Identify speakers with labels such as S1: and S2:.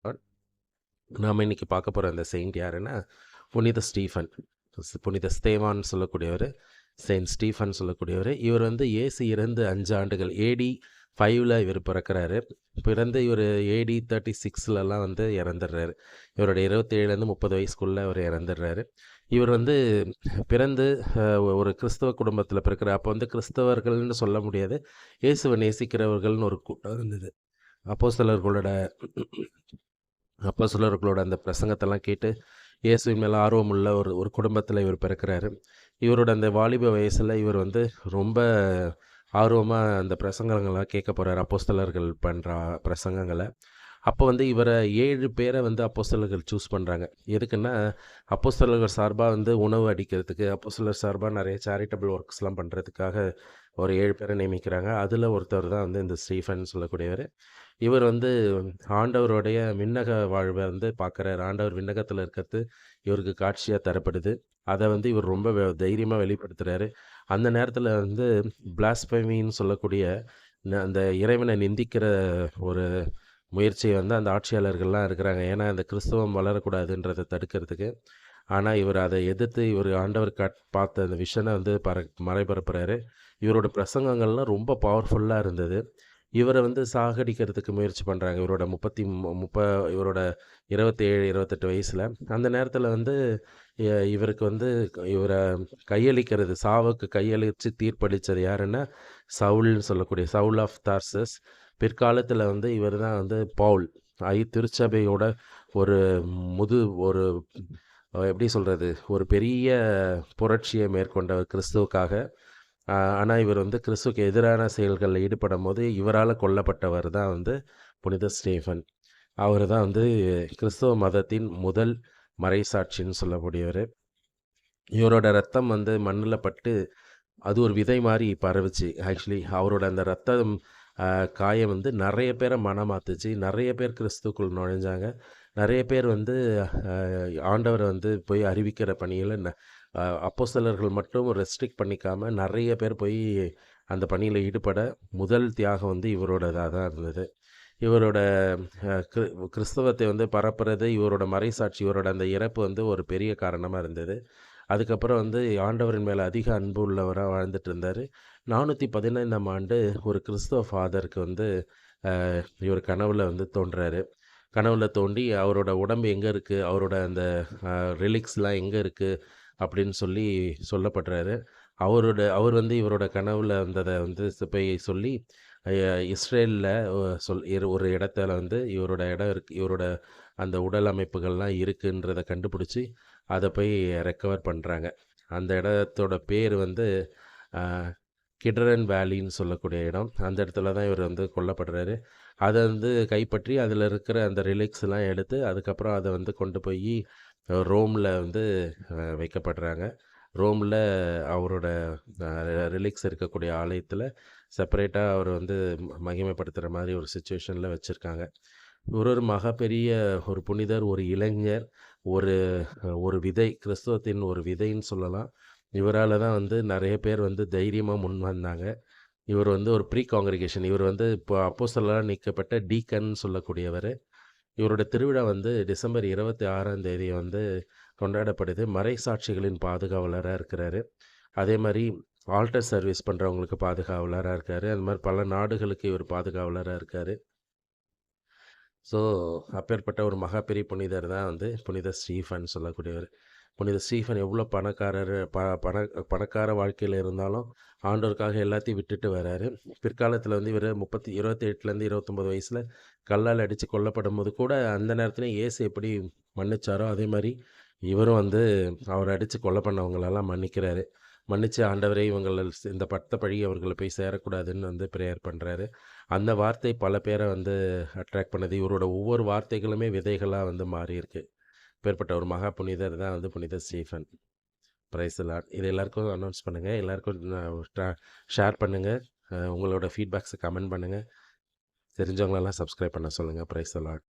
S1: நாம் இன்னைக்கு பார்க்க போகிற அந்த செயின்ட் யாருன்னா புனித ஸ்டீஃபன். புனித ஸ்தேவான் சொல்லக்கூடியவர், செயின்ட் ஸ்டீஃபன் சொல்லக்கூடியவர். இவர் வந்து இயேசு இறந்து 5 ஆண்டுகள் ஏடி 5ல் இவர் பிறக்கிறாரு. பிறந்து இவர் ஏடி 36லலாம் வந்து இறந்துடுறாரு. இவருடைய 27லேருந்து 30 வயசுக்குள்ளே அவர் இறந்துடுறாரு. இவர் வந்து பிறந்து ஒரு கிறிஸ்தவ குடும்பத்தில் பிறக்கிறார். அப்போ வந்து கிறிஸ்தவர்கள்னு சொல்ல முடியாது, இயேசுவை நேசிக்கிறவர்கள்னு ஒரு கூட்டம் இருந்தது. அப்போஸ்தலர்களோட அப்போஸ்தலர்களோட அந்த பிரசங்கத்தெல்லாம் கேட்டு இயேசுவின் மேலே ஆர்வமுள்ள ஒரு ஒரு குடும்பத்தில் இவர் பிறக்கிறாரு. இவரோட அந்த வாலிப வயசில் இவர் வந்து ரொம்ப ஆர்வமாக அந்த பிரசங்கங்கள்லாம் கேட்க போகிறார், அப்போஸ்தலர்கள் பண்ணுற பிரசங்கங்களை. அப்போ வந்து இவரை 7 பேரை வந்து அப்போஸ்தலர்கள் சூஸ் பண்ணுறாங்க. எதுக்குன்னா, அப்போஸ்தலர்கள் சார்பாக வந்து உணவு அடிக்கிறதுக்கு, அப்போஸ்தலர் சார்பாக நிறைய சேரிட்டபிள் ஒர்க்ஸ்லாம் பண்ணுறதுக்காக ஒரு 7 பேரை நியமிக்கிறாங்க. அதில் ஒருத்தர் தான் வந்து இந்த ஸ்டீஃபன் சொல்லக்கூடியவர். இவர் வந்து ஆண்டவருடைய விண்ணக வாழ்வை வந்து பார்க்குறாரு. ஆண்டவர் விண்ணகத்தில் இருக்கிறது இவருக்கு காட்சியாக தரப்படுது. அதை வந்து இவர் ரொம்ப தைரியமாக வெளிப்படுத்துகிறாரு. அந்த நேரத்தில் வந்து பிளாஸ்பெமின்னு சொல்லக்கூடிய அந்த இறைவனை நிந்திக்கிற ஒரு முயற்சியை வந்து அந்த ஆட்சியாளர்கள்லாம் இருக்கிறாங்க. ஏன்னா அந்த கிறிஸ்தவம் வளரக்கூடாதுன்றதை தடுக்கிறதுக்கு. ஆனால் இவர் அதை எதிர்த்து இவர் ஆண்டவர் பார்த்த அந்த விஷனை வந்து மறைபரப்புறாரு. இவரோட பிரசங்கங்கள்லாம் ரொம்ப பவர்ஃபுல்லாக இருந்தது. இவரை வந்து சாகடிக்கிறதுக்கு முயற்சி பண்ணுறாங்க. இவரோட 27, 28 வயசில். அந்த நேரத்தில் வந்து இவருக்கு வந்து இவரை கையளிக்கிறது, சாவுக்கு கையளித்து தீர்ப்பளித்தது யாருன்னா, சவுல்னு சொல்லக்கூடிய சவுல் ஆஃப் தார்சஸ். பிற்காலத்தில் வந்து இவர் தான் வந்து பவுல் திருச்சபையோட ஒரு ஒரு எப்படி சொல்கிறது, ஒரு பெரிய புரட்சியை மேற்கொண்டவர் கிறிஸ்துவுக்காக. ஆனால் இவர் வந்து கிறிஸ்துவுக்கு எதிரான செயல்களில் ஈடுபடும் போது இவரால் கொல்லப்பட்டவர் தான் வந்து புனித ஸ்டீஃபன். அவர் தான் வந்து கிறிஸ்துவ மதத்தின் முதல் மறைசாட்சின்னு சொல்லக்கூடியவர். இவரோட ரத்தம் வந்து மண்ணில் பட்டு அது ஒரு விதை மாதிரி பரவுச்சு. ஆக்சுவலி அவரோட அந்த ரத்தம் காயம் வந்து நிறைய பேரை மனமாத்துச்சு. நிறைய பேர் கிறிஸ்துக்குள் நுழைஞ்சாங்க. நிறைய பேர் வந்து ஆண்டவரை வந்து போய் அறிவிக்கிற பணியில் அப்போஸ்தலர்கள் மட்டும் ரெஸ்ட்ரிக்ட் பண்ணிக்காமல் நிறைய பேர் போய் அந்த பணியில் ஈடுபட முதல் தியாகம் வந்து இவரோடதாக தான் இருந்தது. இவரோட கிறிஸ்தவத்தை வந்து பரப்புறது, இவரோட மறைசாட்சி, இவரோட அந்த இறப்பு வந்து ஒரு பெரிய காரணமாக இருந்தது. அதுக்கப்புறம் வந்து ஆண்டவரின் மேலே அதிக அன்பு உள்ளவராக வாழ்ந்துட்டு இருந்தார். 415ஆம் ஆண்டு ஒரு கிறிஸ்தவ ஃபாதருக்கு வந்து இவர் கனவில் வந்து தோன்றாரு. கனவுல தோண்டி அவரோட உடம்பு எங்கே இருக்குது, அவரோட அந்த ரிலிக்ஸ்லாம் எங்கே இருக்குது அப்படின்னு சொல்லப்படுறாரு. அவர் வந்து இவரோட கனவில் வந்ததை வந்து போய் சொல்லி இஸ்ரேலில் ஒரு இடத்துல வந்து இவரோட இடம் இருக்குது, இவரோட அந்த உடல் அமைப்புகள்லாம் இருக்குன்றதை கண்டுபிடிச்சி அதை போய் ரெக்கவர் பண்ணுறாங்க. அந்த இடத்தோட பேர் வந்து கிட்ரன் வேலின்னு சொல்லக்கூடிய இடம். அந்த இடத்துல தான் இவர் வந்து கொல்லப்படுறாரு. அதை வந்து கைப்பற்றி அதில் இருக்கிற அந்த ரிலிக்ஸ்லாம் எடுத்து அதுக்கப்புறம் அதை வந்து கொண்டு போய் ரோமில் வந்து வைக்கப்படுறாங்க. ரோமில் அவரோட ரிலிக்ஸ் இருக்கக்கூடிய ஆலயத்தில் செப்பரேட்டாக அவர் வந்து மகிமைப்படுத்துகிற மாதிரி ஒரு சுச்சுவேஷனில் வச்சுருக்காங்க. ஒரு பெரிய ஒரு புனிதர், ஒரு இளைஞர், ஒரு ஒரு விதை, கிறிஸ்துவத்தின் ஒரு விதைன்னு சொல்லலாம். இவரால் தான் வந்து நிறைய பேர் வந்து தைரியமாக முன் வந்தாங்க. இவர் வந்து ஒரு ப்ரீ காங்கிரிகேஷன், இவர் வந்து இப்போ அப்போஸ்தலராக நீக்கப்பட்ட டீக்கன் சொல்லக்கூடியவர். இவரோட திருவிழா வந்து டிசம்பர் 26ஆம் தேதி வந்து கொண்டாடப்படுது. மறைசாட்சிகளின் பாதுகாவலராக இருக்கிறாரு. அதே மாதிரி ஆல்டர் சர்வீஸ் பண்ணுறவங்களுக்கு பாதுகாவலராக இருக்கார். அது மாதிரி பல நாடுகளுக்கு இவர் பாதுகாவலராக இருக்கார். ஸோ அப்பேற்பட்ட ஒரு பெரிய புனிதர் தான் வந்து புனித ஸ்டீஃபன் சொல்லக்கூடியவர். புனித ஸ்டீஃபன் எவ்வளோ பணக்கார வாழ்க்கையில் இருந்தாலும் ஆண்டவருக்காக எல்லாத்தையும் விட்டுட்டு வராரு. பிற்காலத்தில் வந்து இவர் 28லேருந்து 29 வயசில் கல்லால் அடித்து கொல்லப்படும் போது கூட அந்த நேரத்தில் இயேசு எப்படி மன்னிச்சாரோ அதே மாதிரி இவரும் வந்து அவரை அடித்து கொலை பண்ணவங்களெல்லாம் மன்னிக்கிறாரு. மன்னிச்சு ஆண்டவரே இந்த பட்ட பழி அவர்களை போய் சேரக்கூடாதுன்னு வந்து ப்ரேயர் பண்ணுறாரு. அந்த வார்த்தை பல பேரை வந்து அட்ராக்ட் பண்ணுது. இவரோட ஒவ்வொரு வார்த்தைகளுமே விதைகளாக வந்து மாறியிருக்கு. இப்பேற்பட்ட ஒரு புனிதர் தான் வந்து புனித ஸ்டீஃபன். Praise the Lord. இது எல்லாருக்கும் அனௌன்ஸ் பண்ணுங்கள், எல்லாருக்கும் ஷேர் பண்ணுங்கள், உங்களோட ஃபீட்பேக்ஸை கமெண்ட் பண்ணுங்கள், தெரிஞ்சவங்களெல்லாம் சப்ஸ்கிரைப் பண்ண சொல்லுங்கள். Praise the Lord.